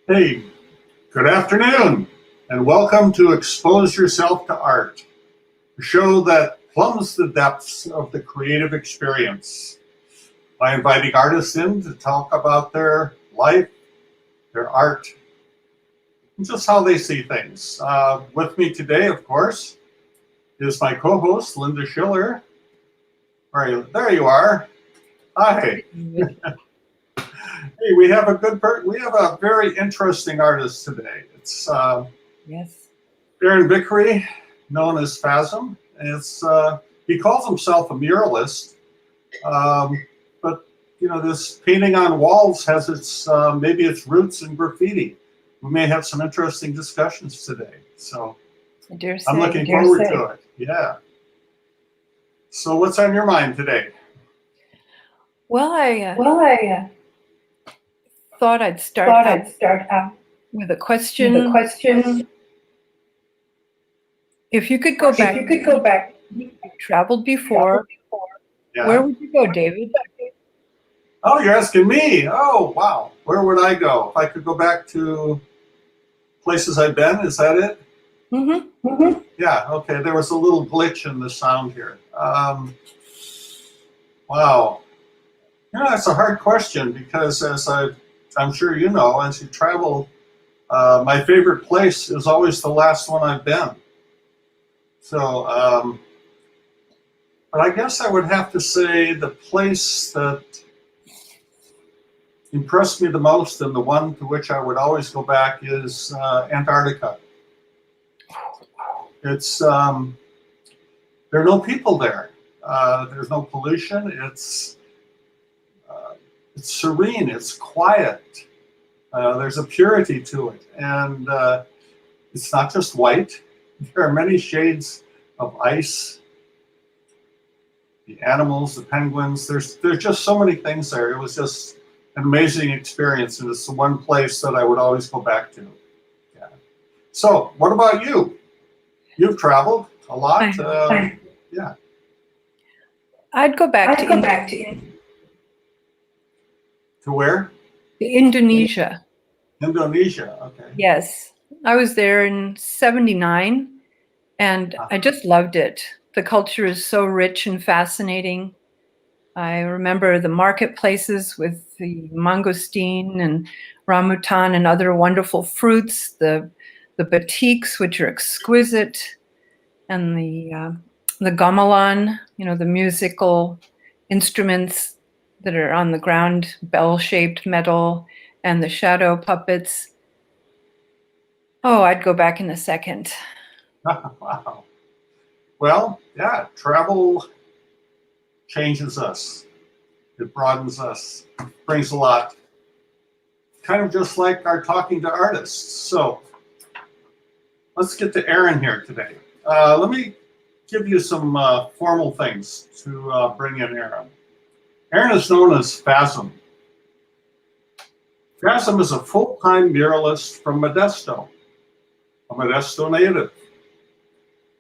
Hey, good afternoon, and welcome to Expose Yourself to Art, a show that plumbs the depths of the creative experience by inviting artists in to talk about their life, their art, and just how they see things. With me today, of course, is my co-host, Linda Schiller. There you are. Hi. Hey, we have a very interesting artist today. It's Yes. Aaron Vickery, known as Fasm. He calls himself a muralist, but this painting on walls has maybe its roots in graffiti. We may have some interesting discussions today, so I'm looking forward to it. Yeah. So, what's on your mind today? Well, I thought I'd start out with a question. If you could go back, you traveled before, Yeah. where would you go, David? Oh, you're asking me. Oh, wow. Where would I go if I could go back to places I've been? Is that it? Mm-hmm. Yeah, okay. There was a little glitch in the sound here. Wow. That's a hard question because I'm sure you know, as you travel, my favorite place is always the last one I've been. So, but I guess I would have to say the place that impressed me the most and the one to which I would always go back is Antarctica. It's there are no people there. There's no pollution. It's serene. It's quiet. There's a purity to it, and it's not just white. There are many shades of ice. The animals, the penguins. There's just so many things there. It was just an amazing experience, and it's the one place that I would always go back to. Yeah. So, what about you? You've traveled a lot. Yeah. I'd go back To where? to Indonesia. Indonesia. Okay. Yes. I was there in 79, and I just loved it. The culture is so rich and fascinating. I remember the marketplaces with the mangosteen and rambutan and other wonderful fruits, the batiks, which are exquisite, and the gamelan, the musical instruments that are on the ground, bell-shaped metal, and the shadow puppets. Oh, I'd go back in a second. Wow. Well, yeah, travel changes us. It broadens us, brings a lot. Kind of just like our talking to artists. So let's get to Aaron here today. Let me give you some formal things to bring in Aaron. Aaron is known as Fasm. Fasm is a full-time muralist from Modesto, a Modesto native.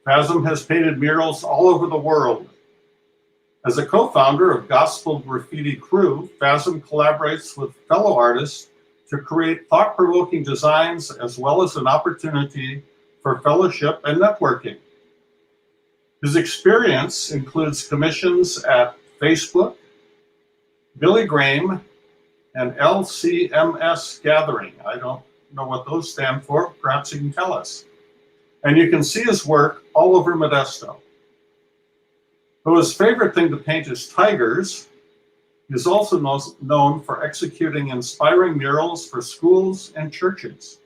Fasm has painted murals all over the world. As a co-founder of Gospel Graffiti Crew, Fasm collaborates with fellow artists to create thought-provoking designs as well as an opportunity for fellowship and networking. His experience includes commissions at Facebook, Billy Graham, and LCMS Gathering. I don't know what those stand for. Perhaps you can tell us. And you can see his work all over Modesto. Though his favorite thing to paint is tigers, he is also known for executing inspiring murals for schools and churches.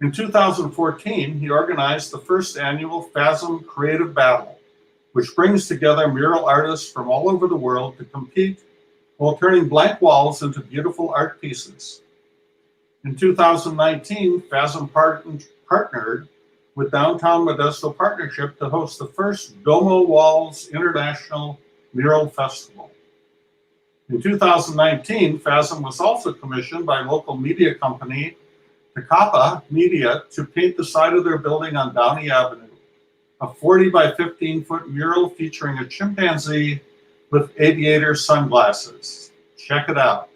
In 2014, he organized the first annual Fasm Creative Battle, which brings together mural artists from all over the world to compete while turning blank walls into beautiful art pieces. In 2019, Fasm partnered with Downtown Modesto Partnership to host the first Domo Walls International Mural Festival. In 2019, Fasm was also commissioned by local media company Takapa Media to paint the side of their building on Downey Avenue, a 40 by 15-foot mural featuring a chimpanzee with aviator sunglasses. Check it out.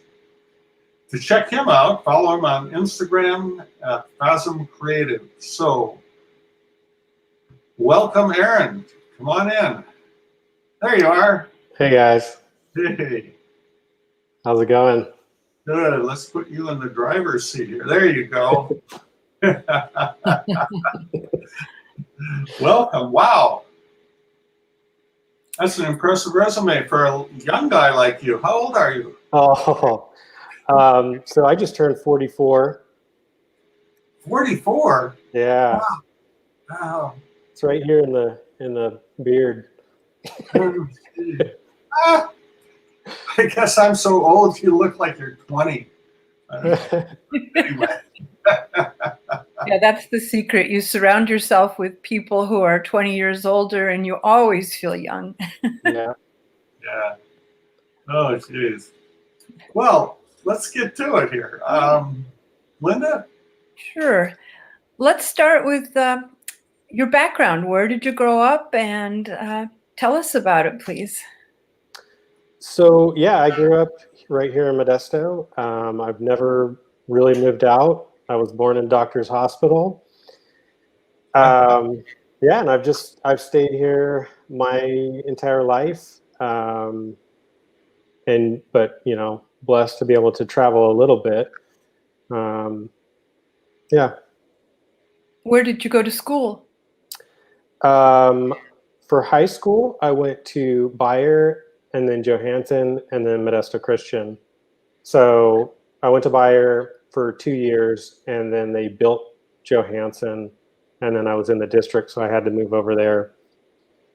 To check him out, follow him on Instagram at Fasm Creative. So, welcome, Aaron. Come on in. There you are. Hey guys, Hey, how's it going? good. Let's put you in the driver's seat here. There you go. Welcome. Wow. That's an impressive resume for a young guy like you. How old are you? Oh, so I just turned 44. 44. Yeah, Wow. it's right here in the beard. Ah, I guess I'm so old you look like you're 20. Anyway. Yeah, that's the secret. You surround yourself with people who are 20 years older and you always feel young. Yeah. Yeah. Oh, geez. Well, let's get to it here. Linda? Sure. Let's start with your background. Where did you grow up? And tell us about it, please. So yeah, I grew up right here in Modesto. I've never really moved out. I was born in Doctor's Hospital. Yeah, and I've stayed here my entire life. But blessed to be able to travel a little bit. Yeah. Where did you go to school? For high school, I went to Bayer and then Johansson and then Modesto Christian. So I went to Bayer for 2 years and then they built Johansson and then I was in the district, so I had to move over there.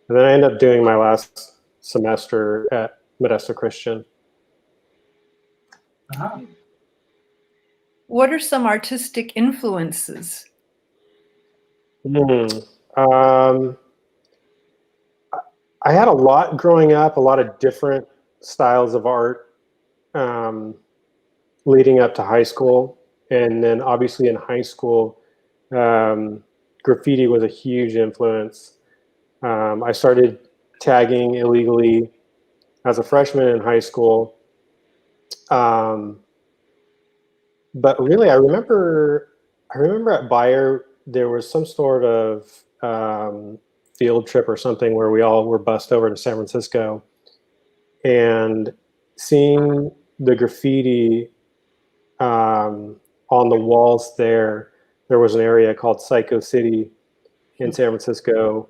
And then I ended up doing my last semester at Modesto Christian. Uh-huh. What are some artistic influences? I had a lot growing up, a lot of different styles of art leading up to high school. And then obviously in high school, graffiti was a huge influence. I started tagging illegally as a freshman in high school. But really, I remember at Bayer, there was some sort of field trip or something where we all were bussed over to San Francisco, and seeing the graffiti on the walls there. There was an area called Psycho City in San Francisco,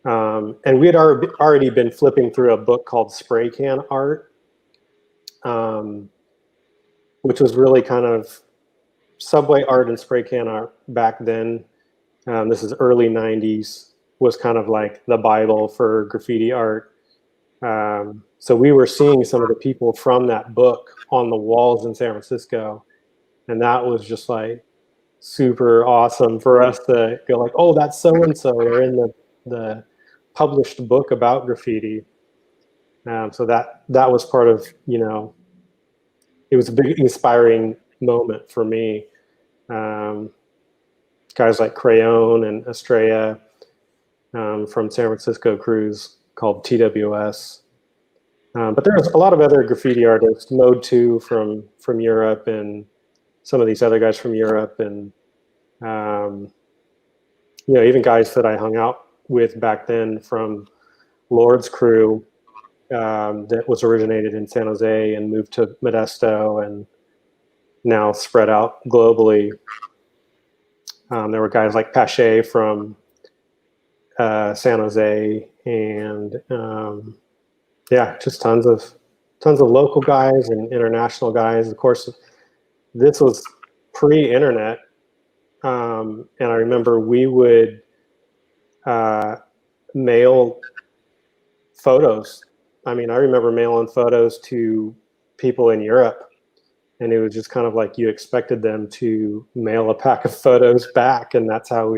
and we had already been flipping through a book called Spray Can Art, which was really kind of subway art and spray can art back then. This is early 90s, was kind of like the Bible for graffiti art. So we were seeing some of the people from that book on the walls in San Francisco. And that was just like super awesome for us to go like, oh, that's so-and-so. They're in the published book about graffiti. So that was part of, it was a big inspiring moment for me. Guys like Crayon and Estrella from San Francisco crews called TWS. But there's a lot of other graffiti artists, Mode 2 from Europe, and some of these other guys from Europe, and even guys that I hung out with back then from Lord's crew that was originated in San Jose and moved to Modesto and now spread out globally. There were guys like Pache from San Jose, and just tons of local guys and international guys. Of course, this was pre-internet, and I remember we would mail photos. I mean, I remember mailing photos to people in Europe, and it was just kind of like you expected them to mail a pack of photos back, and that's how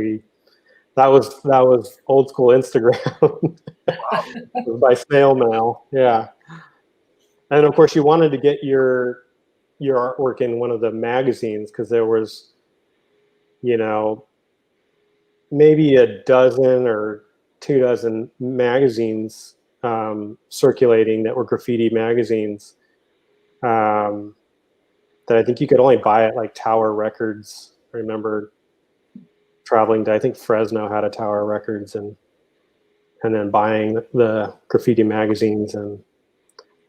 that was old school Instagram. By snail mail. Yeah. And of course you wanted to get your artwork in one of the magazines because there was, maybe a dozen or 24 magazines circulating that were graffiti magazines. that I think you could only buy at like Tower Records. I remember traveling to, I think Fresno had a Tower Records, and then buying the graffiti magazines. And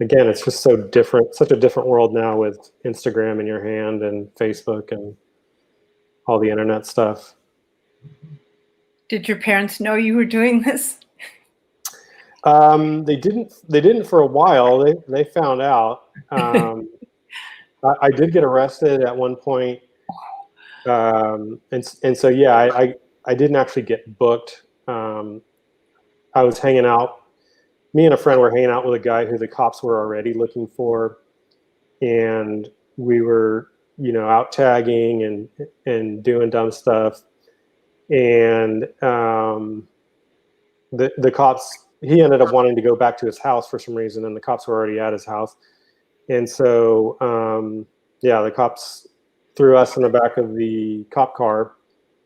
again, it's just so different, such a different world now with Instagram in your hand and Facebook and all the internet stuff. Did your parents know you were doing this? They didn't for a while. They found out. I did get arrested at one point. And so, yeah, I didn't actually get booked. I was hanging out, me and a friend were hanging out with a guy who the cops were already looking for. And we were, out tagging and doing dumb stuff. And the cops, he ended up wanting to go back to his house for some reason, and the cops were already at his house. And so, yeah, the cops threw us in the back of the cop car,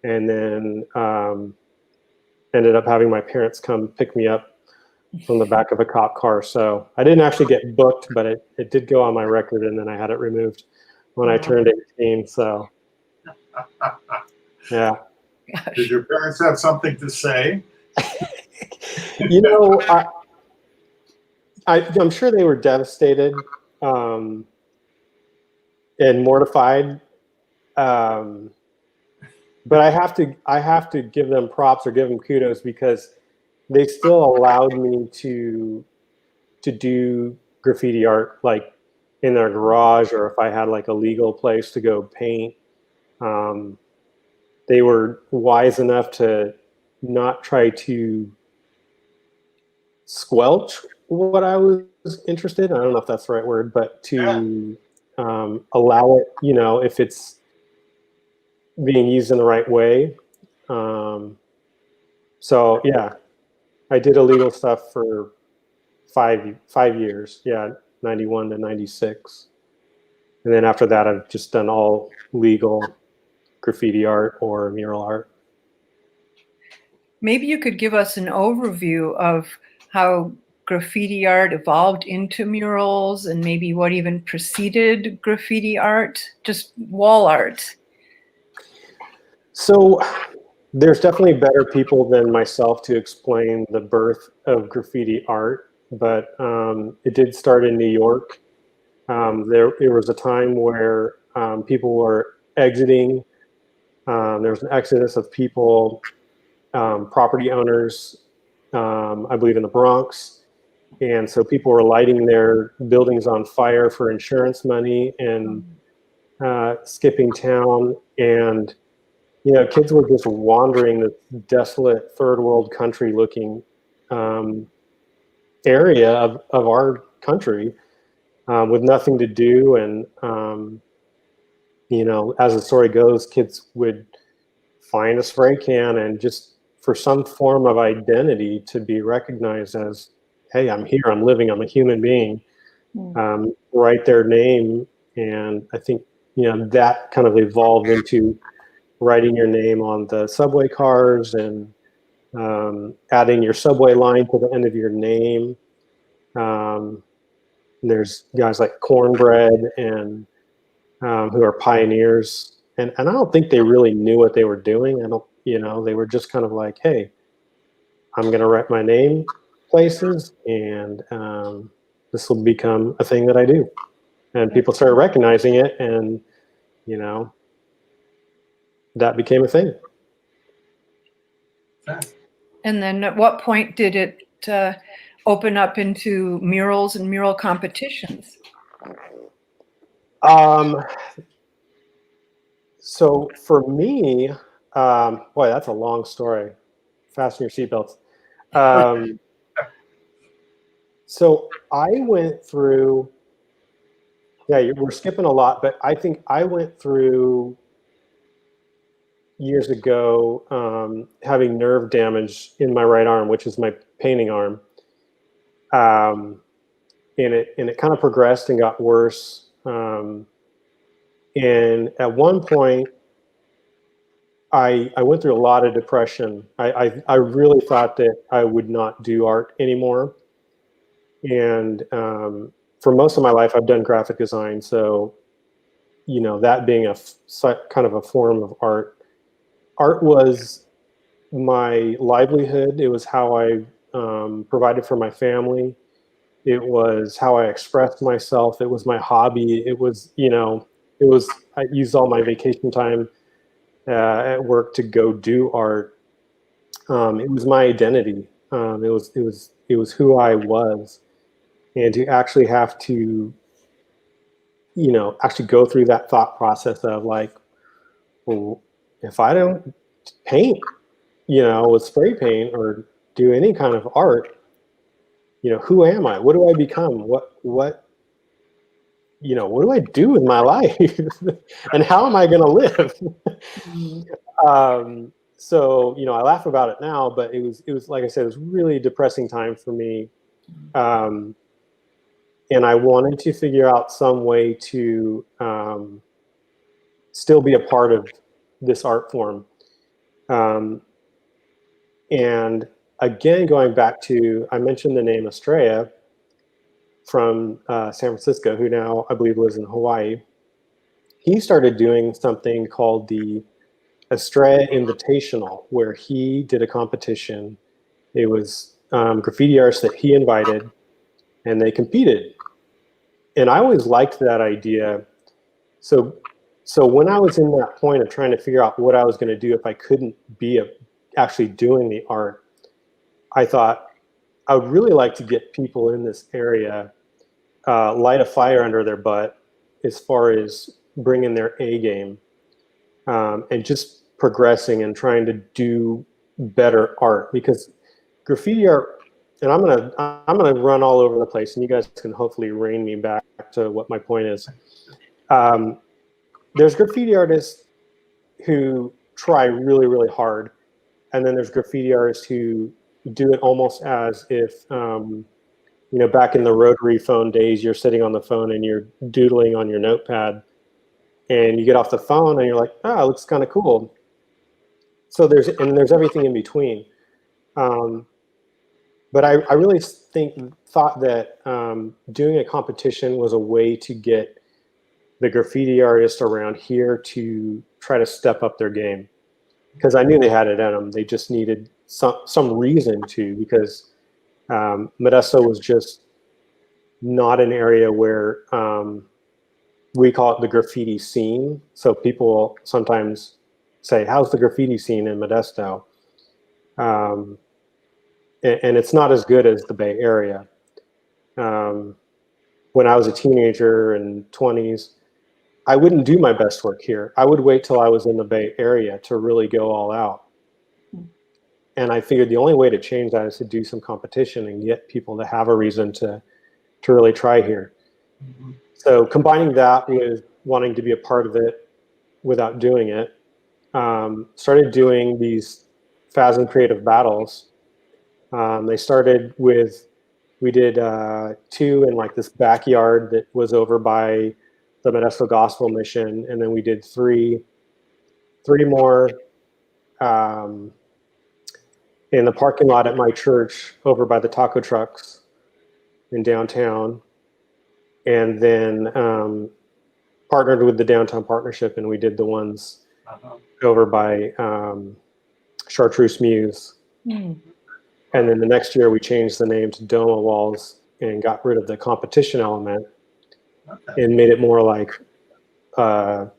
and then ended up having my parents come pick me up from the back of a cop car. So I didn't actually get booked, but it did go on my record, and then I had it removed when I turned 18. So, yeah. Gosh. Did your parents have something to say? I'm sure they were devastated and mortified. But I have to give them props or give them kudos, because they still allowed me to do graffiti art, like in their garage, or if I had like a legal place to go paint. They were wise enough to not try to squelch what I was interested in. I don't know if that's the right word, but to allow it, if it's being used in the right way. So yeah, I did illegal stuff for 5 years. Yeah, 91 to 96. And then after that, I've just done all legal graffiti art or mural art. Maybe you could give us an overview of how graffiti art evolved into murals, and maybe what even preceded graffiti art, just wall art. So there's definitely better people than myself to explain the birth of graffiti art, but it did start in New York. There was a time where people were exiting. There was an exodus of people, property owners, I believe in the Bronx. And so people were lighting their buildings on fire for insurance money and skipping town. And, kids were just wandering this desolate third world country looking area of our country with nothing to do. And, as the story goes, kids would find a spray can and just for some form of identity to be recognized as, hey, I'm here, I'm living, I'm a human being, write their name. And I think, that kind of evolved into writing your name on the subway cars and adding your subway line to the end of your name. There's guys like Cornbread and who are pioneers. And I don't think they really knew what they were doing. They were just kind of like, hey, I'm going to write my name places, and this will become a thing that I do. And people started recognizing it, and, that became a thing. And then at what point did it open up into murals and mural competitions? So for me, boy, that's a long story. Fasten your seatbelts. So I went through, we're skipping a lot, but I think I went through years ago having nerve damage in my right arm, which is my painting arm. And it kind of progressed and got worse. And at one point, I went through a lot of depression. I really thought that I would not do art anymore. And for most of my life, I've done graphic design. So, that being kind of a form of art. Art was my livelihood. It was how I provided for my family. It was how I expressed myself. It was my hobby. I used all my vacation time at work to go do art. It was my identity. It was who I was, and to actually have to, actually go through that thought process of like, well, if I don't paint, with spray paint or do any kind of art, who am I? What do I become? What do I do with my life? And how am I going to live? So, I laugh about it now, but it was, like I said, it was really depressing time for me. And I wanted to figure out some way to still be a part of this art form. And again, going back to, I mentioned the name Estrella from San Francisco, who now I believe lives in Hawaii. He started doing something called the Estrella Invitational, where he did a competition. It was graffiti artists that he invited, and they competed. And I always liked that idea. So when I was in that point of trying to figure out what I was going to do if I couldn't be actually doing the art, I thought I would really like to get people in this area light a fire under their butt as far as bringing their A game, and just progressing and trying to do better art, because graffiti art, and I'm gonna run all over the place, and you guys can hopefully rein me back to what my point is. There's graffiti artists who try really, really hard, and then there's graffiti artists who do it almost as if back in the rotary phone days, you're sitting on the phone and you're doodling on your notepad, and you get off the phone and you're like, oh, it looks kind of cool. So there's everything in between. But I really thought that doing a competition was a way to get the graffiti artists around here to try to step up their game, because I knew they had it in them. They just needed some reason to, because Modesto was just not an area where we call it the graffiti scene. So people sometimes say, how's the graffiti scene in Modesto? And it's not as good as the Bay Area. When I was a teenager and 20s, I wouldn't do my best work here. I would wait till I was in the Bay Area to really go all out. And I figured the only way to change that is to do some competition and get people to have a reason to really try here. Mm-hmm. So combining that with wanting to be a part of it without doing it, started doing these Fasm creative battles. They started with, we did 2 in like this backyard that was over by the Modesto Gospel Mission, and then we did 3 more in the parking lot at my church over by the taco trucks in downtown, and then partnered with the Downtown Partnership, and we did the ones over by Chartreuse Muse. And then the next year we changed the name to Doma Walls and got rid of the competition element and made it more like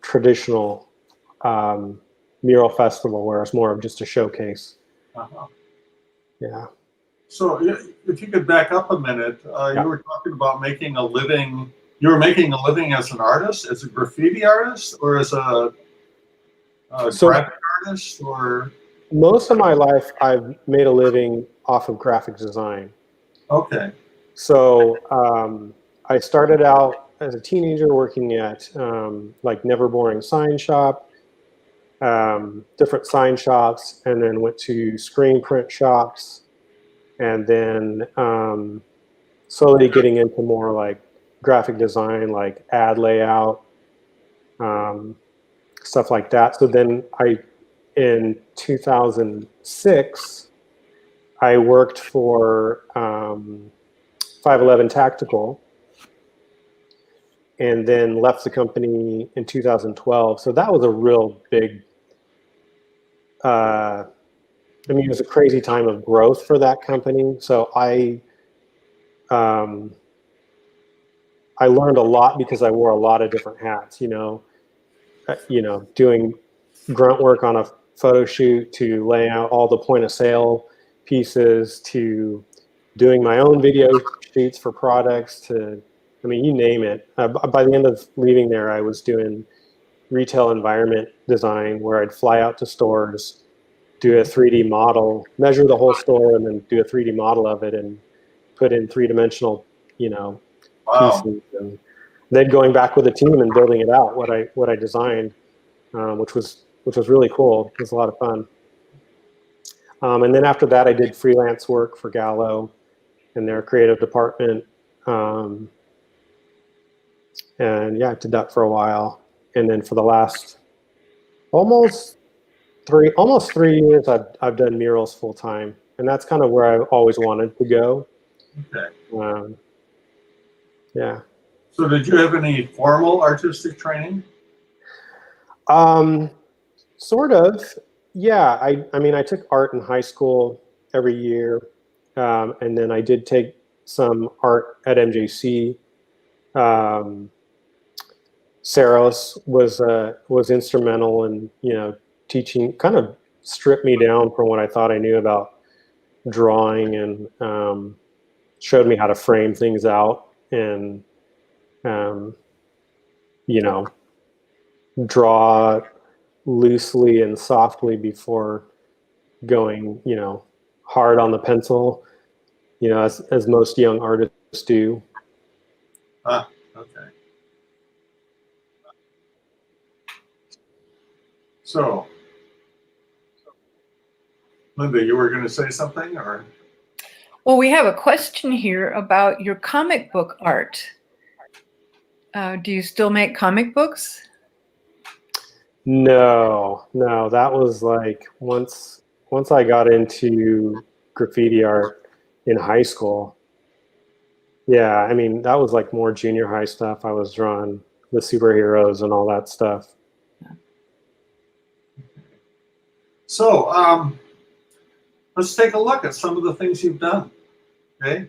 traditional mural festival, where it's more of just a showcase. Yeah. So if you could back up a minute, you were talking about making a living. You were making a living as an artist, as a graffiti artist, or as a graphic artist, or? Most of my life, I've made a living off of graphic design. Okay. So I started out as a teenager working at like Never Boring Sign Shop, different sign shops, and then went to screen print shops, and then slowly getting into more like graphic design, like ad layout, stuff like that. So then in 2006, I worked for 511 Tactical, and then left the company in 2012. So that was a real big, I mean, it was a crazy time of growth for that company. So I learned a lot because I wore a lot of different hats, doing grunt work on a photo shoot, to laying out all the point of sale pieces, to doing my own video shoots for products, to, I mean, you name it. By the end of leaving there, I was doing retail environment design, where I'd fly out to stores, do a 3D model, measure the whole store, and then do a 3D model of it and put in three-dimensional, Wow. pieces, and then going back with a team and building it out, what I designed, which was really cool. It was a lot of fun. And then after that, I did freelance work for Gallo in their creative department. And yeah, I did that for a while. And then for the last almost 3 years, I've done murals full time, and that's kind of where I always wanted to go. Okay. Yeah. So did you have any formal artistic training? Sort of. Yeah. I mean, I took art in high school every year, and then I did take some art at MJC. Saros was instrumental in teaching, kind of stripped me down from what I thought I knew about drawing, and showed me how to frame things out, and draw loosely and softly before going hard on the pencil, as most young artists do. Ah, okay. So, Linda, you were going to say something, or? Well, we have a question here about your comic book art. Do you still make comic books? No, that was like once I got into graffiti art in high school. Yeah, I mean, that was like more junior high stuff. I was drawing the superheroes and all that stuff. So, let's take a look at some of the things you've done. Okay.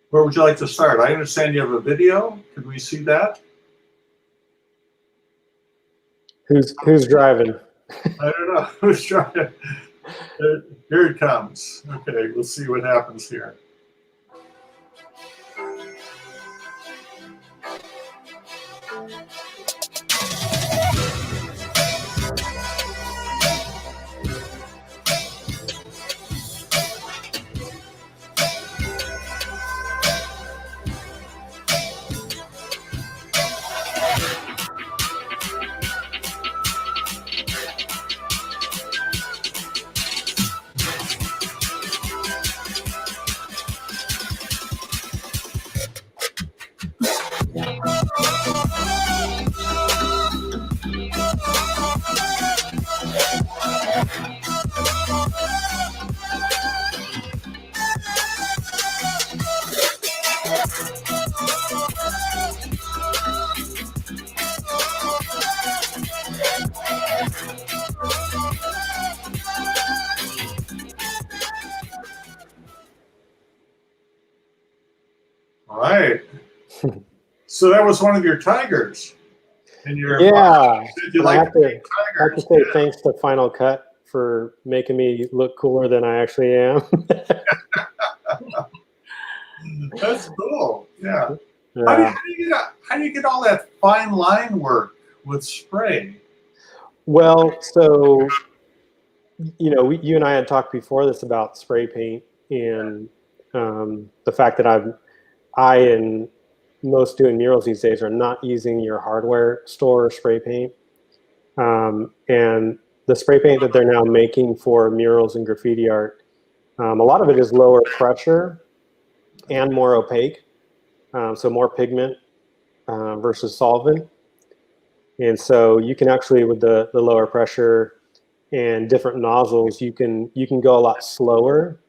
Where would you like to start? I understand you have a video. Could we see that? Who's driving? I don't know. Who's trying to? Here it comes. Okay, we'll see what happens here. All right. So that was one of your tigers. And your Yeah, did you and I like have to tigers? say thanks to Final Cut for making me look cooler than I actually am. That's cool. Yeah. Yeah. How do you get all that fine line work with spray? Well, so you and I had talked before this about spray paint, and the fact that I and most doing murals these days are not using your hardware store spray paint, and the spray paint that they're now making for murals and graffiti art, a lot of it is lower pressure and more opaque, so more pigment versus solvent. And so you can actually, with the lower pressure and different nozzles, you can go a lot slower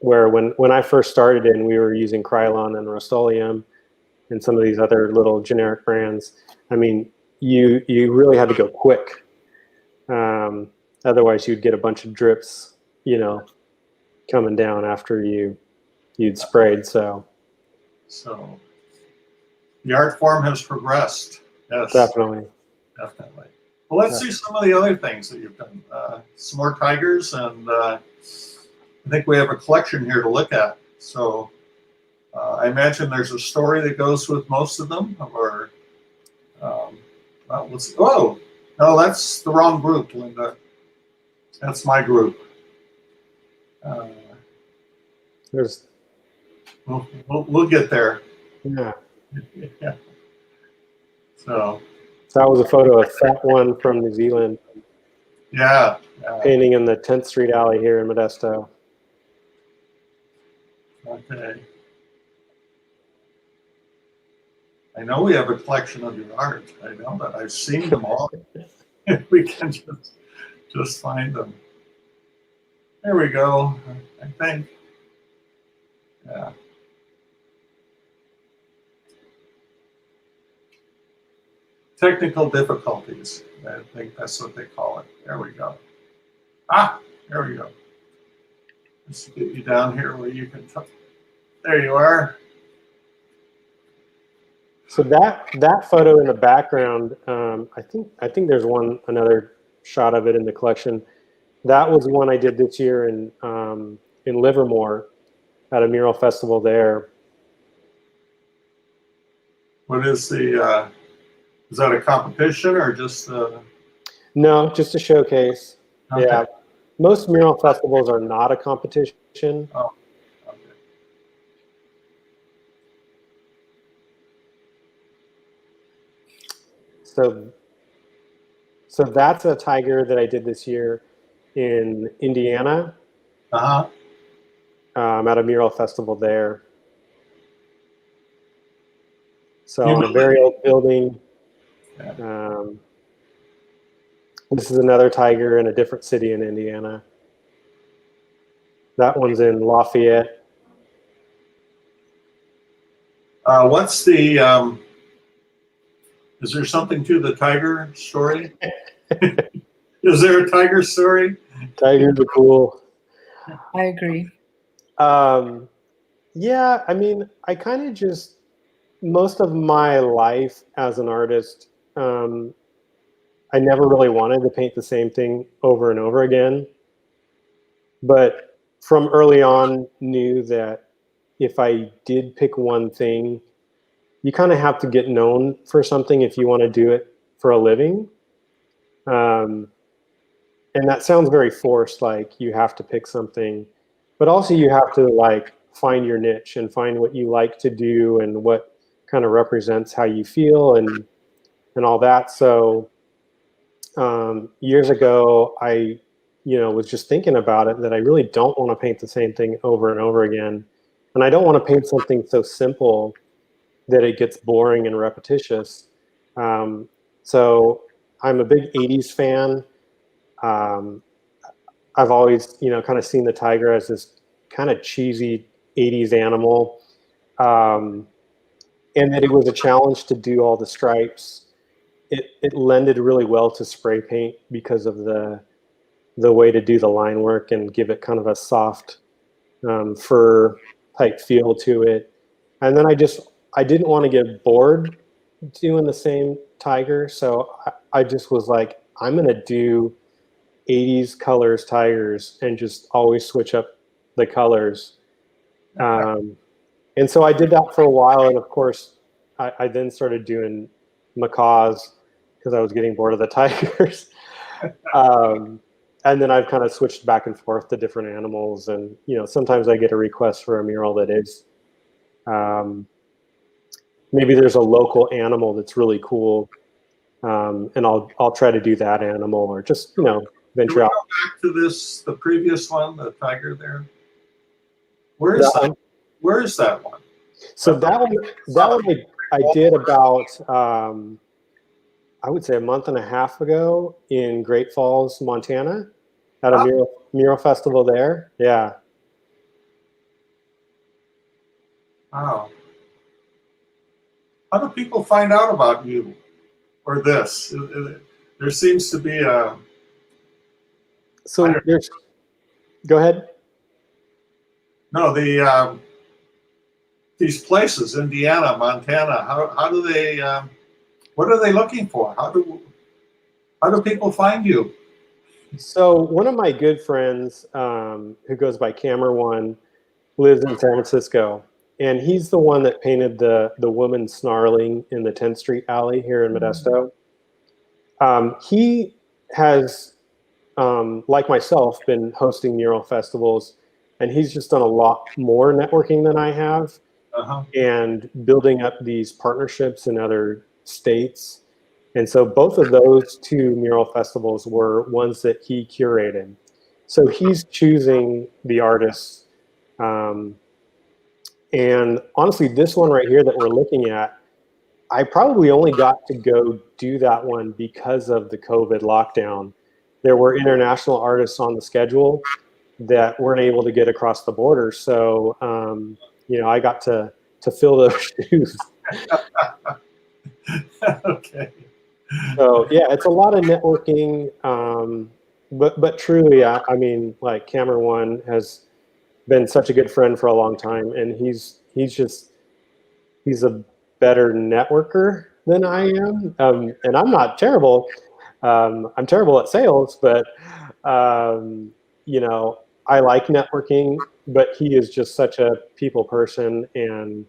where when I first started in, we were using Krylon and Rust-Oleum and some of these other little generic brands. I mean, you really had to go quick. Otherwise, you'd get a bunch of drips, coming down after you'd sprayed. So the art form has progressed. Yes, definitely. Well, let's see some of the other things that you've done. Some more tigers, and I think we have a collection here to look at. So I imagine there's a story that goes with most of them, or oh, no, that's the wrong group, Linda. That's my group. We'll get there. Yeah. Yeah. So that was a photo of Fat One from New Zealand. Yeah. Painting in the 10th Street alley here in Modesto. Okay. I know we have a collection of your art. I know that. I've seen them all. We can just find them. There we go. I think. Yeah. Technical difficulties. I think that's what they call it. There we go. There we go. Let's get you down here where you can. There you are. So that photo in the background, I think there's another shot of it in the collection. That was one I did this year in Livermore at a mural festival there. What is the? Is that a competition or just? No, just a showcase. Okay. Yeah, most mural festivals are not a competition. Oh, okay. So that's a tiger that I did this year in Indiana. Uh-huh. At a mural festival there. So on a very old building. This is another tiger in a different city in Indiana. That one's in Lafayette. What's the? Is there something to the tiger story? Is there a tiger story? Tigers are cool. I agree. Yeah, I mean, I kind of just, most of my life as an artist, I never really wanted to paint the same thing over and over again. But from early on, knew that if I did pick one thing, you kind of have to get known for something if you want to do it for a living. And that sounds very forced, like you have to pick something, but also you have to like find your niche and find what you like to do and what kind of represents how you feel and all that. So years ago, I was just thinking about it, that I really don't want to paint the same thing over and over again. And I don't want to paint something so simple that it gets boring and repetitious. So I'm a big 80s fan. I've always, kind of seen the tiger as this kind of cheesy 80s animal. And that it was a challenge to do all the stripes. It lended really well to spray paint because of the way to do the line work and give it kind of a soft fur type feel to it. And then I didn't want to get bored doing the same tiger. So I just was like, I'm going to do 80s colors tigers and just always switch up the colors. And so I did that for a while. And of course, I then started doing macaws because I was getting bored of the tigers. And then I've kind of switched back and forth to different animals. And, sometimes I get a request for a mural that is, maybe there's a local animal that's really cool. And I'll try to do that animal or just, venture out. Go back to the previous one, the tiger there. Where is that? Where is that one? So that one I did about, I would say a month and a half ago in Great Falls, Montana, at a mural festival there. Yeah. Wow. How do people find out about you or this? There seems to be a. So there's, go ahead. No, these places, Indiana, Montana. How do they? What are they looking for? How do people find you? So one of my good friends, who goes by Camera One, lives in San Francisco, and he's the one that painted the woman snarling in the 10th Street alley here in Modesto. He has, like myself, been hosting mural festivals, and he's just done a lot more networking than I have, Uh-huh. and building up these partnerships in other states. And so both of those two mural festivals were ones that he curated. So he's choosing the artists. And honestly, this one right here that we're looking at, I probably only got to go do that one because of the COVID lockdown. There were international artists on the schedule that weren't able to get across the border. So, I got to fill those shoes. Okay. So yeah, it's a lot of networking. But truly, I mean, like Cameron One has been such a good friend for a long time, and he's a better networker than I am. And I'm not terrible. I'm terrible at sales, but um, I like networking. But he is just such a people person, and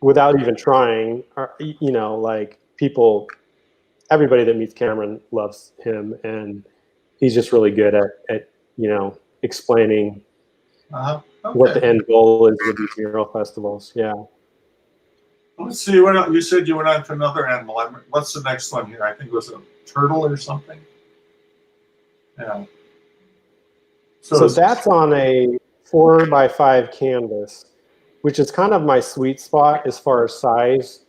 without even trying, like people, everybody that meets Cameron loves him, and he's just really good at explaining Uh-huh. Okay. what the end goal is with these mural festivals. Yeah. Let's see. What else? You said you went on to another animal. What's the next one here? I think it was a turtle or something. Yeah. So that's on a 4x5 canvas, which is kind of my sweet spot as far as size.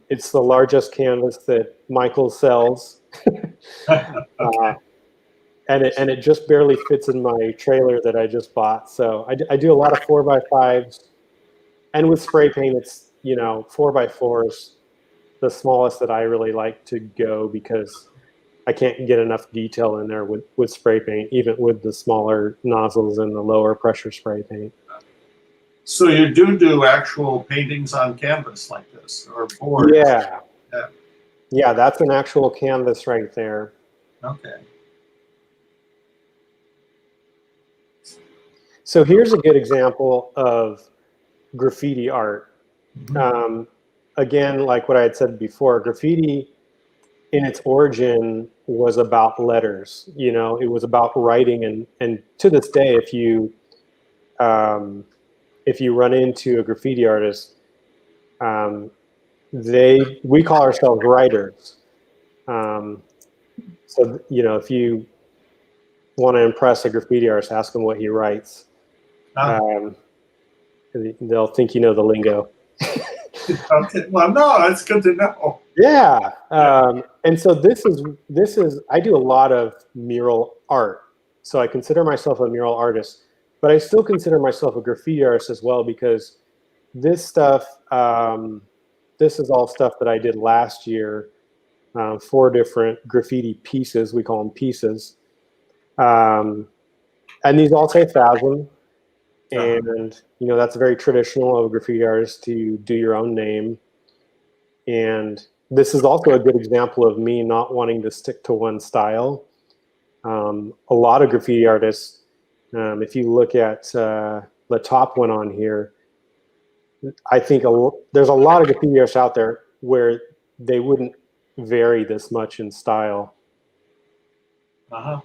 It's the largest canvas that Michael sells. Okay. And it just barely fits in my trailer that I just bought. So I do a lot of 4x5s, and with spray paint, it's 4x4s, the smallest that I really like to go, because I can't get enough detail in there with spray paint, even with the smaller nozzles and the lower pressure spray paint. So you do actual paintings on canvas like this, or boards? Yeah. Yeah. Yeah, that's an actual canvas right there. Okay. So here's a good example of graffiti art. Mhm. Again, like what I had said before, graffiti in its origin was about letters. It was about writing, and to this day, if you run into a graffiti artist, we call ourselves writers. So if you want to impress a graffiti artist, ask him what he writes. Ah, They'll think you know the lingo. okay. Well, no, that's good to know. Yeah. And so this is I do a lot of mural art. So I consider myself a mural artist, but I still consider myself a graffiti artist as well, because this stuff, this is all stuff that I did last year, 4 different graffiti pieces. We call them pieces. And these all say Fasm. And, that's very traditional of a graffiti artist to do your own name. And this is also a good example of me not wanting to stick to one style. A lot of graffiti artists, if you look at the top one on here, I think there's a lot of graffiti artists out there where they wouldn't vary this much in style. Uh-huh.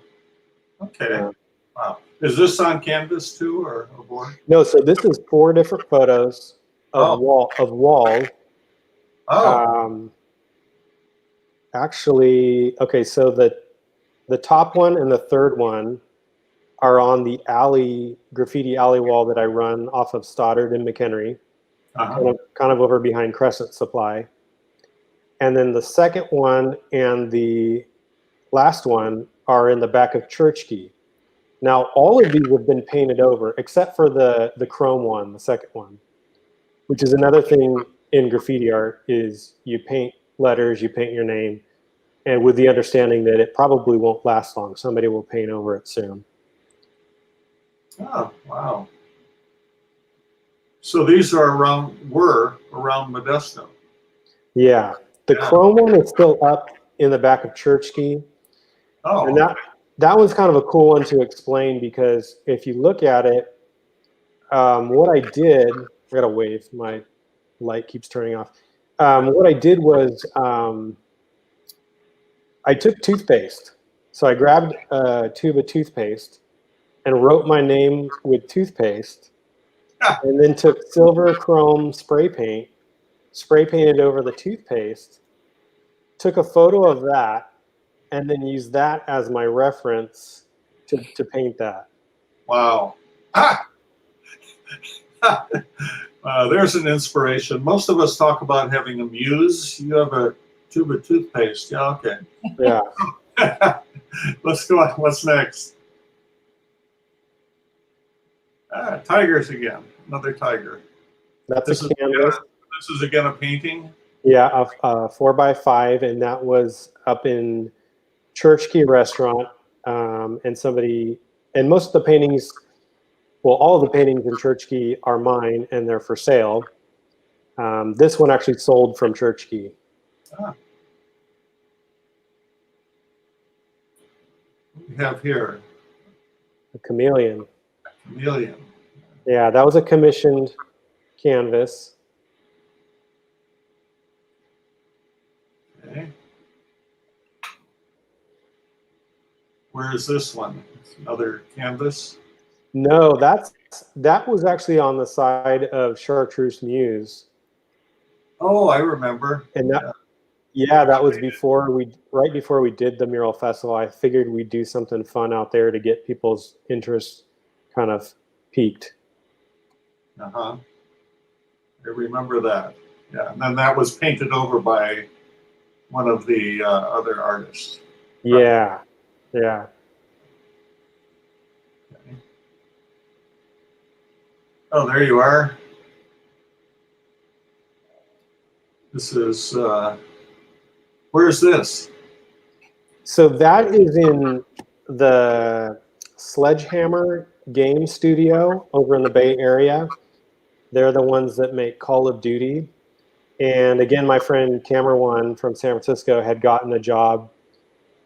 Okay. Wow. Is this on canvas too, or a board? No, so this is 4 different photos of walls. Oh. Actually, okay, so the top one and the third one are on the graffiti alley wall that I run off of Stoddard and McHenry, Uh-huh. kind of over behind Crescent Supply. And then the second one and the last one are in the back of Church Key. Now, all of these have been painted over, except for the chrome one, the second one, which is another thing in graffiti art, is you paint letters, you paint your name, and with the understanding that it probably won't last long. Somebody will paint over it soon. Oh, wow. So these were around Modesto. Yeah. The Yeah. chrome one is still up in the back of Church Key. Oh, And that one's kind of a cool one to explain, because if you look at it, what I did, I gotta wave, my light keeps turning off. What I did was I took toothpaste. So I grabbed a tube of toothpaste and wrote my name with toothpaste, and then took silver chrome spray paint, spray painted over the toothpaste, took a photo of that, and then used that as my reference to paint that. wow. There's an inspiration. Most of us talk about having a muse. You have a tube of toothpaste. Yeah, okay. Yeah. Let's go on. What's next? Tigers again. Another tiger. That's This a is canvas. This is again a painting. Yeah, a 4x5, and that was up in Church Key Restaurant. And most of the paintings, well, all of the paintings in Church Key are mine, and they're for sale. This one actually sold from Church Key. Ah. What we have here, A chameleon. chameleon. Yeah, that was a commissioned canvas. Okay. Where is this one? It's another canvas. No, that was actually on the side of Chartreuse Muse. Oh, I remember. And that was right before we did the mural festival. I figured we'd do something fun out there to get people's interest kind of peaked. Uh-huh. I remember that. Yeah, and then that was painted over by one of the other artists. Yeah, yeah. Okay. Oh, there you are. This is, where's this? So that is in the Sledgehammer game studio over in the Bay Area. They're the ones that make Call of Duty. And again, my friend Cameron from San Francisco had gotten a job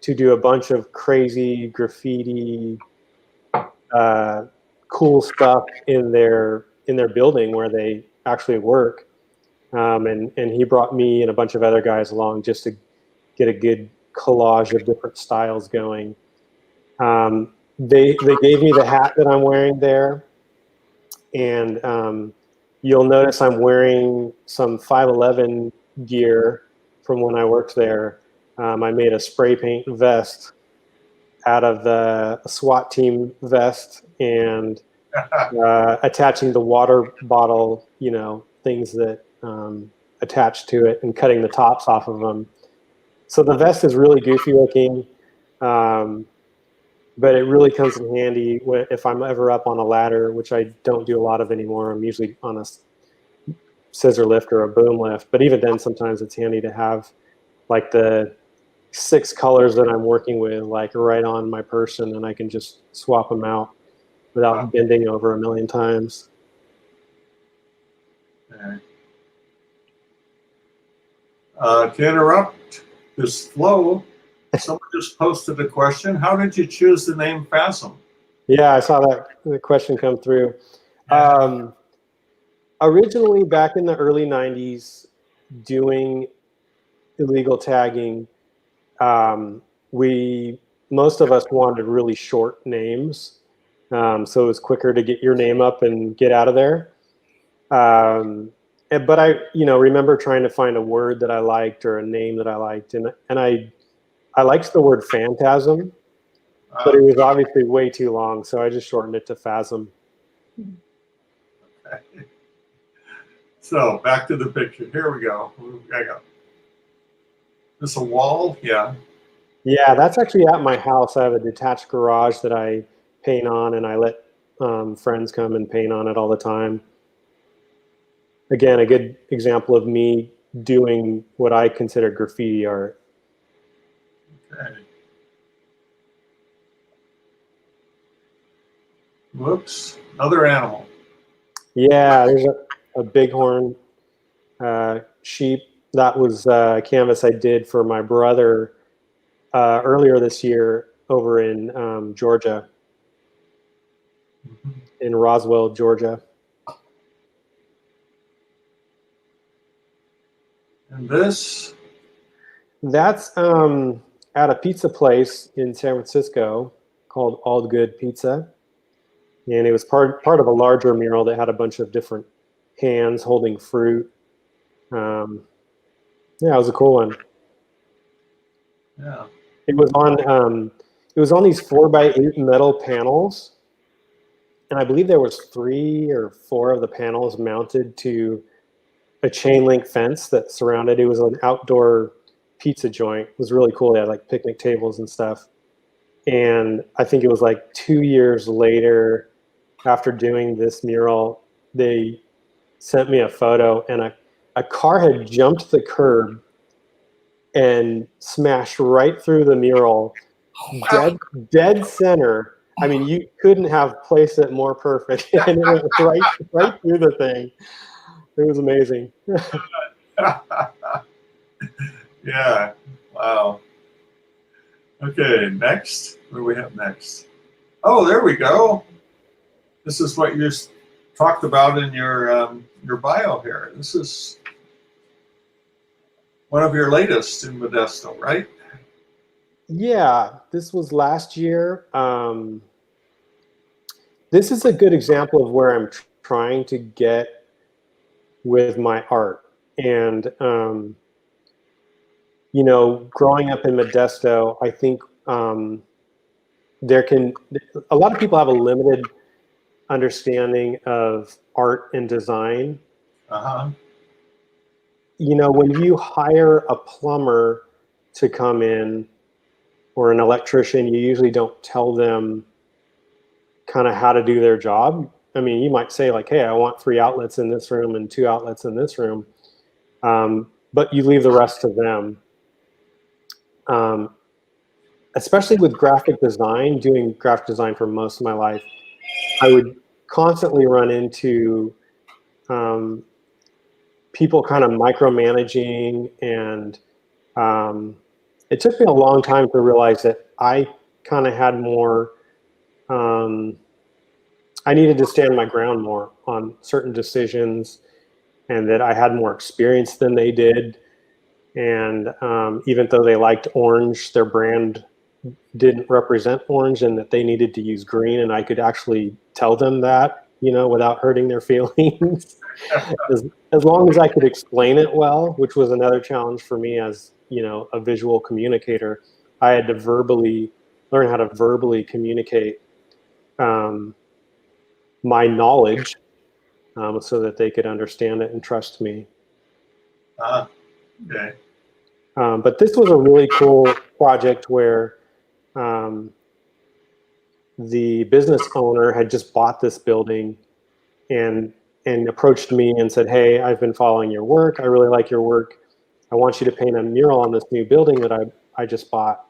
to do a bunch of crazy graffiti, cool stuff in their building where they actually work. And he brought me and a bunch of other guys along just to get a good collage of different styles going. They gave me the hat that I'm wearing there, and you'll notice I'm wearing some 511 gear from when I worked there. I made a spray paint vest out of the SWAT team vest, and attaching the water bottle, things that attach to it, and cutting the tops off of them. So the vest is really goofy looking, but it really comes in handy if I'm ever up on a ladder, which I don't do a lot of anymore. I'm usually on a scissor lift or a boom lift, but even then sometimes it's handy to have like the 6 colors that I'm working with like right on my person, and I can just swap them out without bending over a million times. Okay. To interrupt this flow, someone just posted a question. How did you choose the name Fasm? Yeah, I saw the question come through. Originally, back in the early 90s, doing illegal tagging, most of us wanted really short names. So it was quicker to get your name up and get out of there. But I remember trying to find a word that I liked or a name that I liked, and I liked the word phantasm, but it was obviously way too long, so I just shortened it to Fasm. Okay. So back to the picture. Here we go. I go. This a wall? Yeah. Yeah, that's actually at my house. I have a detached garage that I paint on, and I let friends come and paint on it all the time. Again, a good example of me doing what I consider graffiti art. Okay. Whoops, another animal. Yeah, there's a bighorn sheep. That was a canvas I did for my brother earlier this year over in Georgia, in Roswell, Georgia. And this? That's at a pizza place in San Francisco called All Good Pizza. And it was part of a larger mural that had a bunch of different hands holding fruit. Yeah, it was a cool one. Yeah. It was on these 4x8 metal panels, and I believe there was 3 or 4 of the panels mounted to a chain link fence that surrounded. It was an outdoor pizza joint. It was really cool. They had like picnic tables and stuff. And I think it was like 2 years later, after doing this mural, they sent me a photo, and a car had jumped the curb and smashed right through the mural, dead center. I mean, you couldn't have placed it more perfect, and it went right through the thing. It was amazing. Yeah. Wow. Okay, next. What do we have next? Oh, there we go. This is what you talked about in your bio here. This is one of your latest in Modesto, right? Yeah, this was last year. This is a good example of where I'm trying to get with my art. And, you know, growing up in Modesto, I think a lot of people have a limited understanding of art and design. Uh-huh. You know, when you hire a plumber to come in or an electrician, you usually don't tell them kind of how to do their job. I mean, you might say like, hey, I want 3 outlets in this room and 2 outlets in this room. But you leave the rest to them. Especially with graphic design, doing graphic design for most of my life, I would constantly run into people kind of micromanaging, and it took me a long time to realize that I kind of had more, I needed to stand my ground more on certain decisions, and that I had more experience than they did. And even though they liked orange, their brand didn't represent orange, and that they needed to use green, and I could actually tell them that, you know, without hurting their feelings. as long as I could explain it well, which was another challenge for me as, you know, a visual communicator. I had to learn how to verbally communicate my knowledge so that they could understand it and trust me. Okay. But this was a really cool project where the business owner had just bought this building and approached me and said, hey, I've been following your work. I really like your work. I want you to paint a mural on this new building that I just bought.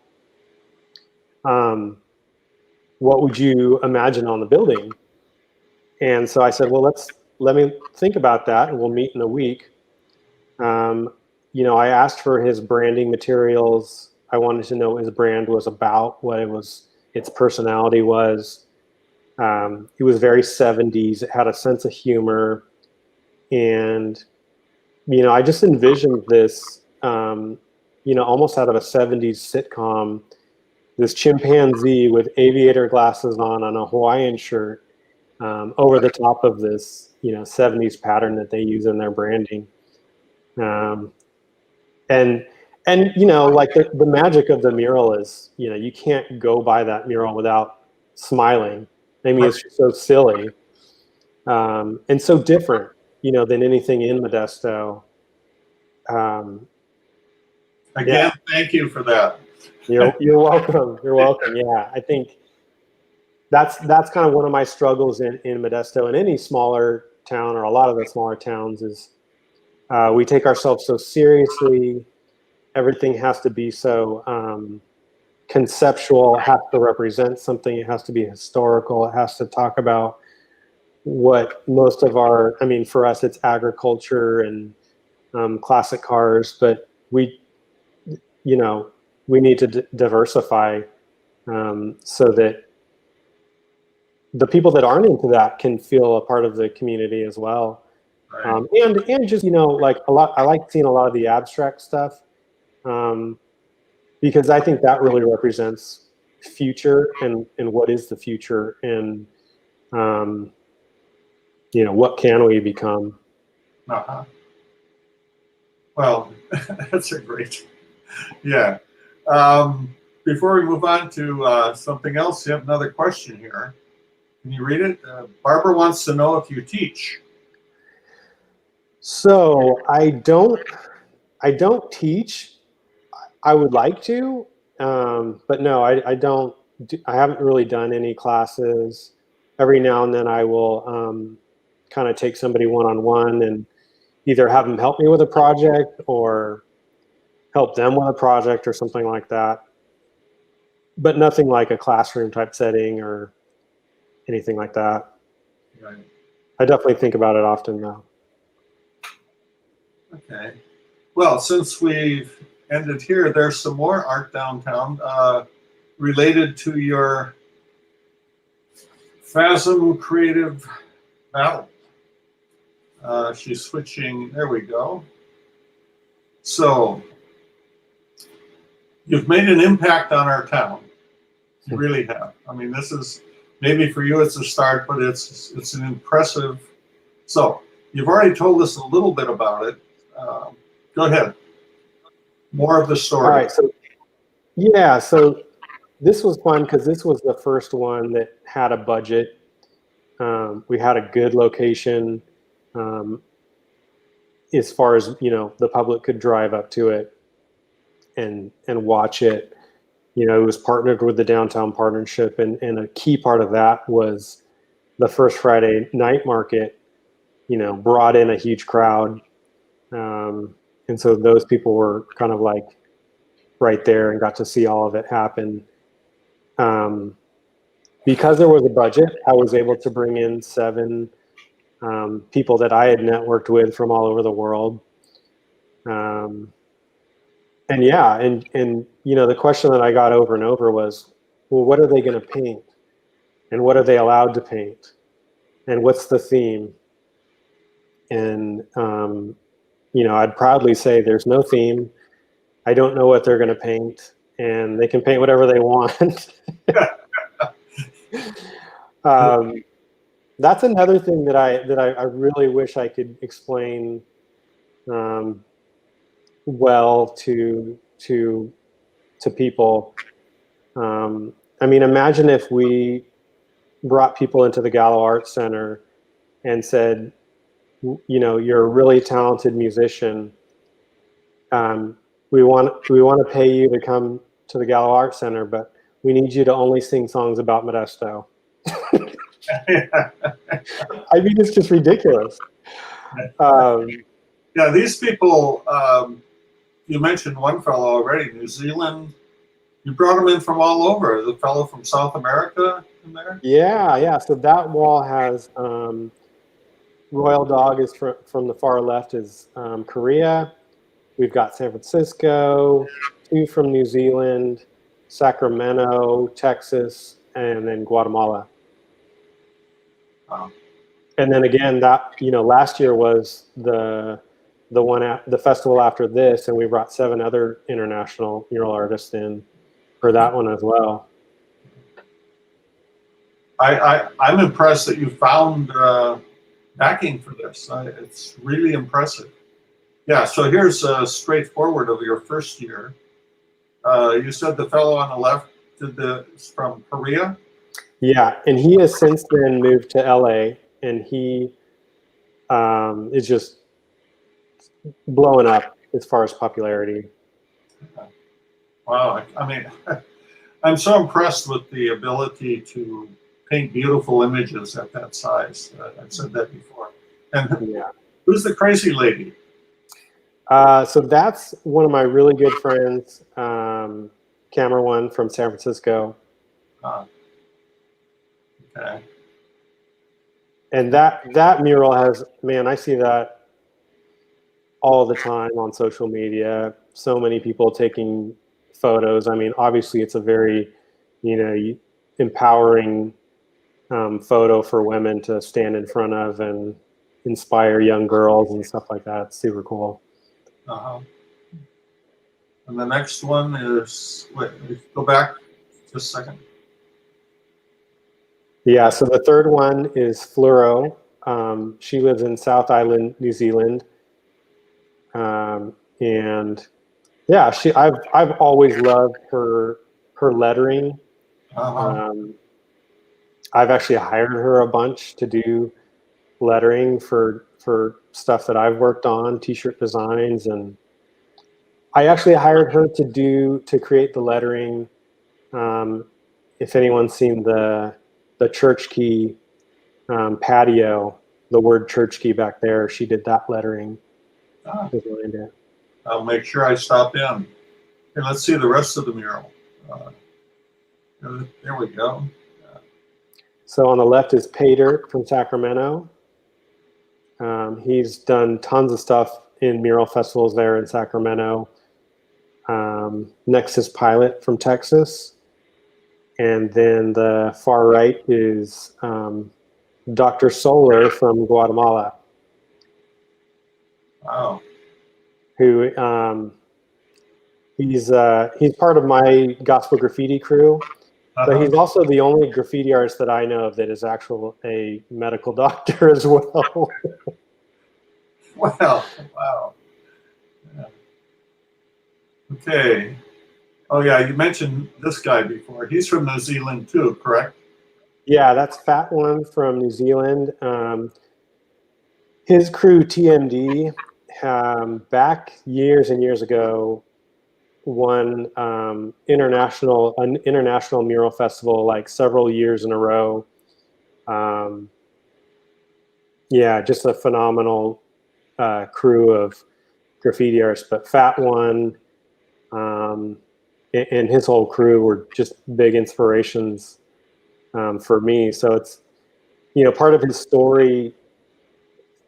What would you imagine on the building? And so I said, well, let me think about that, and we'll meet in a week. You know, I asked for his branding materials. I wanted to know what his brand was about, what its personality was. It was very 70s. It had a sense of humor. And, you know, I just envisioned this, you know, almost out of a 70s sitcom, this chimpanzee with aviator glasses on a Hawaiian shirt, over the top of this, you know, 70s pattern that they use in their branding. And you know, like the magic of the mural is, you know, you can't go by that mural without smiling. I mean, it's just so silly, and so different, you know, than anything in Modesto. Again, Yeah, thank you for that. you're welcome. You're welcome. Yeah, I think that's kind of one of my struggles in Modesto and any smaller town, or a lot of the smaller towns, is we take ourselves so seriously. Everything has to be so conceptual. It has to represent something. It has to be historical. It has to talk about what most of our, I mean, for us, it's agriculture and classic cars, but we need to diversify so that the people that aren't into that can feel a part of the community as well. Right. And just, like I like seeing a lot of the abstract stuff because I think that really represents future and what is the future, and what can we become. Uh-huh. Well, that's a great, yeah. Before we move on to something else, you have another question here. Can you read it? Barbara wants to know if you teach. So I don't teach. I would like to, but no, I don't. I haven't really done any classes. Every now and then I will kind of take somebody one-on-one and either have them help me with a project or help them with a project or something like that. But nothing like a classroom type setting or anything like that. Right. I definitely think about it often though. Okay. Well, since we've ended here, there's some more art downtown related to your Fasm creative battle. She's switching. There we go. So you've made an impact on our town. You really have. I mean, this is maybe for you it's a start, but it's an impressive. So you've already told us a little bit about it. Go ahead. More of the story. All right. So this was fun because this was the first one that had a budget. We had a good location as far as the public could drive up to it and watch it. It was partnered with the Downtown Partnership, and a key part of that was the first Friday night market. Brought in a huge crowd, and so those people were kind of like right there and got to see all of it happen. Because there was a budget, I was able to bring in 7 people that I had networked with from all over the world. And the question that I got over and over was, well, what are they going to paint? And what are they allowed to paint? And what's the theme? And, I'd proudly say there's no theme. I don't know what they're going to paint, and they can paint whatever they want. That's another thing that I really wish I could explain well to people. I mean, imagine if we brought people into the Gallo Arts Center and said, you're a really talented musician. We want to pay you to come to the Gallo Arts Center, but we need you to only sing songs about Modesto. I mean, it's just ridiculous. Yeah, these people, you mentioned one fellow already, New Zealand. You brought them in from all over. The fellow from South America in there? Yeah. So that wall has Royal Dog is from the far left is Korea. We've got San Francisco, 2 from New Zealand, Sacramento, Texas, and then Guatemala. Wow. And then again, that last year was the festival after this, and we brought 7 other international mural artists in for that one as well. I'm impressed that you found backing for this. It's really impressive. Yeah, so here's straightforward of your first year. You said the fellow on the left is from Korea? Yeah, and he has since then moved to LA, and he is just blowing up as far as popularity. Wow, I mean, I'm so impressed with the ability to paint beautiful images at that size. I've said that before. And Yeah. who's the crazy lady? So that's one of my really good friends, Camera One from San Francisco. Okay. And that mural has, man, I see that all the time on social media. So many people taking photos. I mean, obviously, it's a very, empowering photo for women to stand in front of and inspire young girls and stuff like that. It's super cool. Uh-huh. And the next one is, wait, go back just a second. Yeah, so the third one is Fluoro. She lives in South Island, New Zealand. And yeah, I've always loved her lettering. Uh-huh. I've actually hired her a bunch to do lettering for stuff that I've worked on, t-shirt designs, and I actually hired her to create the lettering. If anyone's seen the church key patio, the word church key back there, she did that lettering, designed it. I'll make sure I stop in. Okay, let's see the rest of the mural. There we go. So on the left is Pater from Sacramento. He's done tons of stuff in mural festivals there in Sacramento. Next is Pilot from Texas. And then the far right is Dr. Solar from Guatemala, Wow. who he's part of my gospel graffiti crew, but he's also the only graffiti artist that I know of that is a medical doctor as well. Wow. Wow. Yeah. Okay. Oh yeah, you mentioned this guy before. He's from New Zealand too, correct? Yeah, that's Fat One from New Zealand. His crew TMD, back years and years ago, won an international mural festival like several years in a row. Yeah, just a phenomenal crew of graffiti artists. But Fat One and his whole crew were just big inspirations for me. So it's part of his story.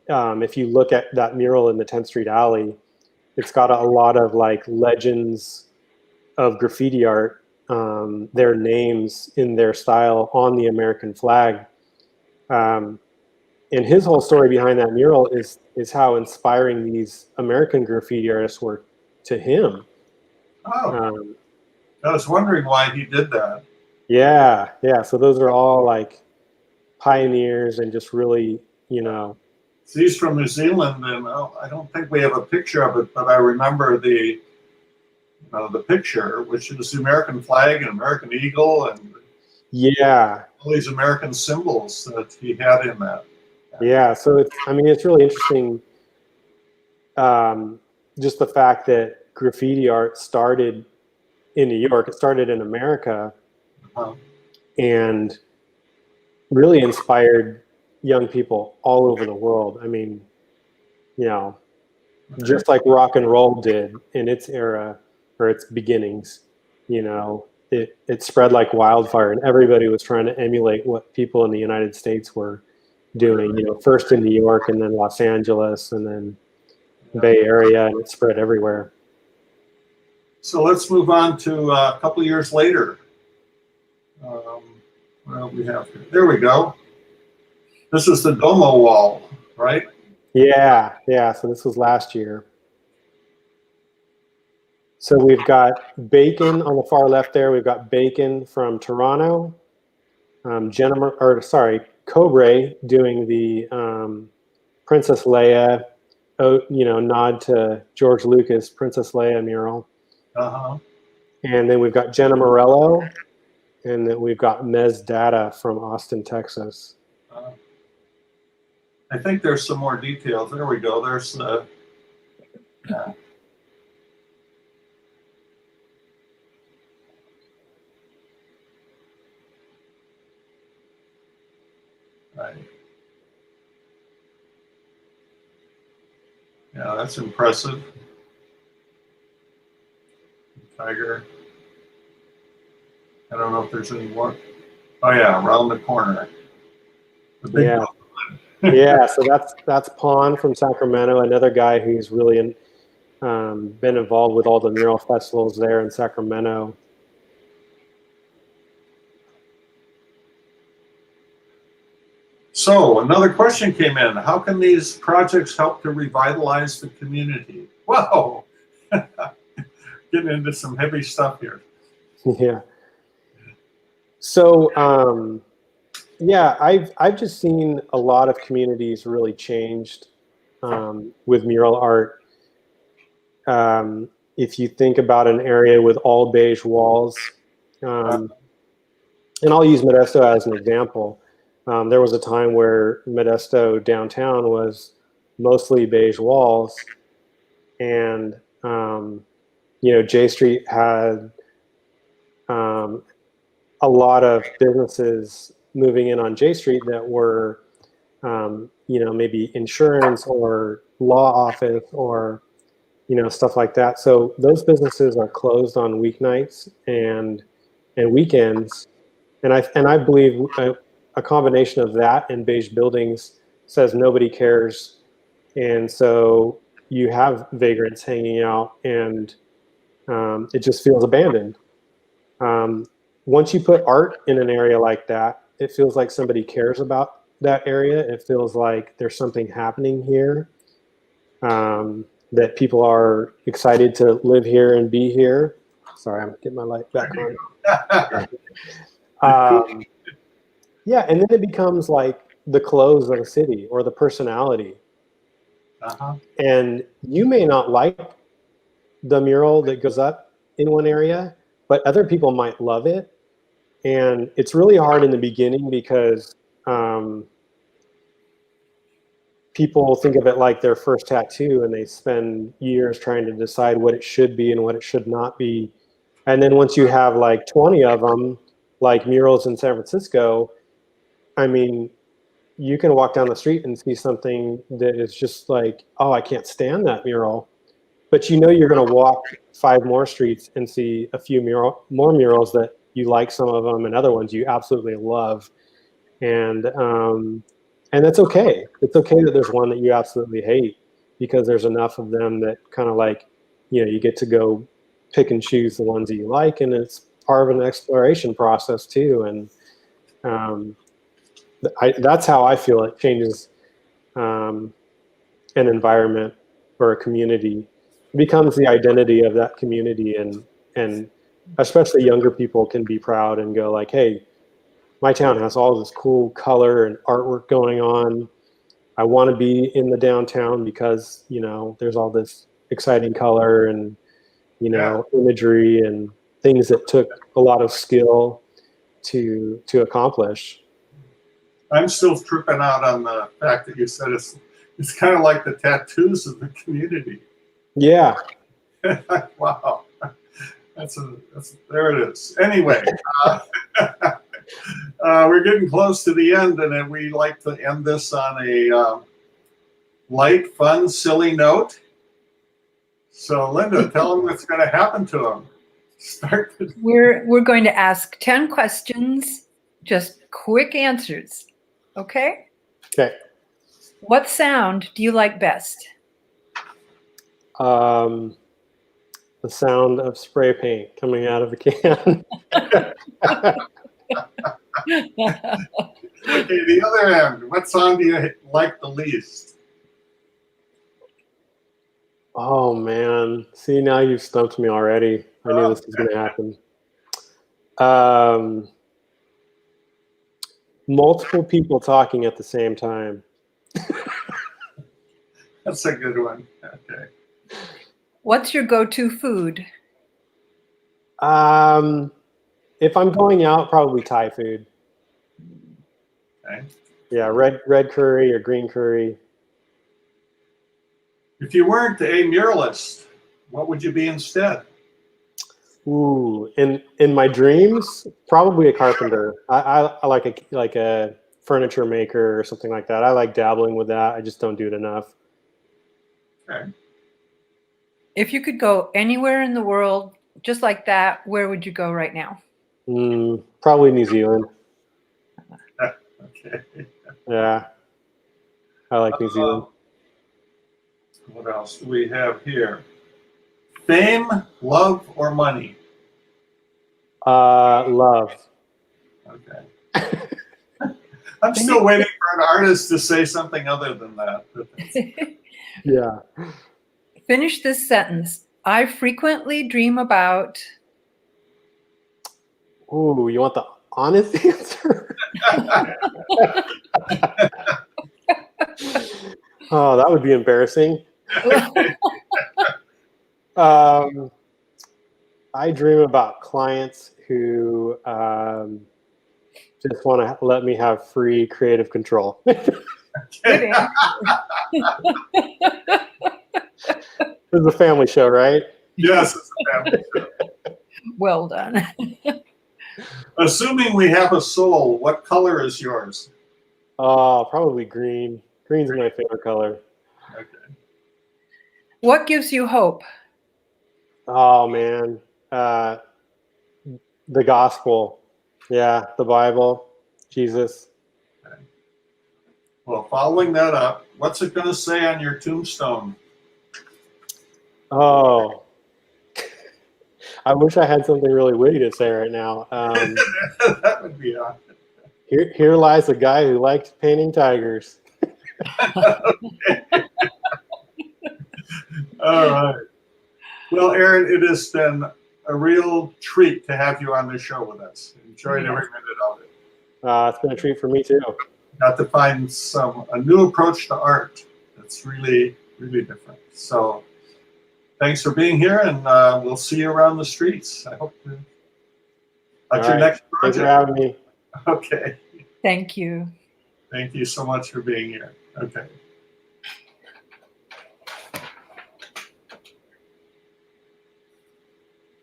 If you look at that mural in the 10th Street Alley, it's got a lot of like legends of graffiti art, their names in their style on the American flag. And his whole story behind that mural is how inspiring these American graffiti artists were to him. Oh, I was wondering why he did that. Yeah. So those are all like pioneers and just really, So he's from New Zealand, and I don't think we have a picture of it, but I remember the picture, which is the American flag and American eagle and yeah. all these American symbols that he had in that. Yeah. So it's really interesting. Just the fact that graffiti art started in New York, it started in America, Uh, and really inspired young people all over the world. I mean, just like rock and roll did in its era or its beginnings, it spread like wildfire, and everybody was trying to emulate what people in the United States were doing, first in New York and then Los Angeles and then Bay Area, and it spread everywhere. So let's move on to a couple of years later. What do we have here? There we go. This is the Domo wall, right? Yeah. So this was last year. So we've got Bacon on the far left there. We've got Bacon from Toronto. Cobre doing the Princess Leia, nod to George Lucas Princess Leia mural. Uh-huh. And then we've got Jenna Morello, and then we've got Mez Data from Austin, Texas. I think there's some more details. There we go. There's the. Right. Yeah, that's impressive. Tiger. I don't know if there's any more. Oh yeah, around the corner. The big Yeah. Yeah, so that's Pon from Sacramento, another guy who's really been involved with all the mural festivals there in Sacramento. So another question came in. How can these projects help to revitalize the community? Wow. Getting into some heavy stuff here. Yeah. So yeah, I've just seen a lot of communities really changed with mural art. If you think about an area with all beige walls, and I'll use Modesto as an example. There was a time where Modesto downtown was mostly beige walls, and J Street had a lot of businesses moving in on J Street that were, maybe insurance or law office or, stuff like that. So those businesses are closed on weeknights and weekends. And I believe a combination of that and beige buildings says nobody cares. And so you have vagrants hanging out and it just feels abandoned. Once you put art in an area like that, it feels like somebody cares about that area. It feels like there's something happening here, that people are excited to live here and be here. Sorry, I'm getting my light back on. Yeah, and then it becomes like the clothes of a city or the personality. And you may not like the mural that goes up in one area, but other people might love it. And it's really hard in the beginning because people think of it like their first tattoo and they spend years trying to decide what it should be and what it should not be. And then once you have like 20 of them, like murals in San Francisco, I mean, you can walk down the street and see something that is just like, oh, I can't stand that mural. But you're going to walk 5 more streets and see a few more murals that you like some of them and other ones you absolutely love. And that's okay. It's okay that there's one that you absolutely hate because there's enough of them that kind of like, you get to go pick and choose the ones that you like. And it's part of an exploration process too. And that's how I feel it changes an environment or a community. It becomes the identity of that community, and especially younger people can be proud and go like, hey, my town has all this cool color and artwork going on. I want to be in the downtown because, there's all this exciting color and, imagery and things that took a lot of skill to accomplish. I'm still tripping out on the fact that you said it's kind of like the tattoos of the community. Yeah. Wow. That's there it is. Anyway, we're getting close to the end, and we like to end this on a light, fun, silly note. So, Linda, tell them what's going to happen to them. We're going to ask 10 questions, just quick answers. Okay? Okay. What sound do you like best? The sound of spray paint coming out of a can. Okay, the other end. What song do you like the least? Oh man! See, now you've stumped me already. I knew this was going to happen. Multiple people talking at the same time. That's a good one. Okay. What's your go-to food? If I'm going out, probably Thai food. Okay. Yeah, red curry or green curry. If you weren't a muralist, what would you be instead? Ooh, in my dreams, probably a carpenter. I like a furniture maker or something like that. I like dabbling with that. I just don't do it enough. Okay. If you could go anywhere in the world just like that, where would you go right now? Probably New Zealand. Okay. Yeah, I like New Zealand. What else do we have here? Fame, love, or money? Love. Okay. I'm still waiting for an artist to say something other than that. Yeah. Finish this sentence. I frequently dream about. Ooh, you want the honest answer? Oh, that would be embarrassing. I dream about clients who just want to let me have free creative control. Good answer. This is a family show, right? Yes, it's a family show. Well done. Assuming we have a soul, what color is yours? Oh, probably green. Green's my favorite color. Okay. What gives you hope? Oh man, the gospel. Yeah, the Bible, Jesus. Well, following that up, what's it going to say on your tombstone? Oh, I wish I had something really witty to say right now. That would be odd. Here lies a guy who liked painting tigers. All right. Well, Aaron, it has been a real treat to have you on this show with us. Enjoyed every minute of it. It's been a treat for me too. Got to find a new approach to art that's really, really different. So thanks for being here, and we'll see you around the streets. I hope to. That's your next Thanks for project. having me. Okay. Thank you. Thank you so much for being here. Okay.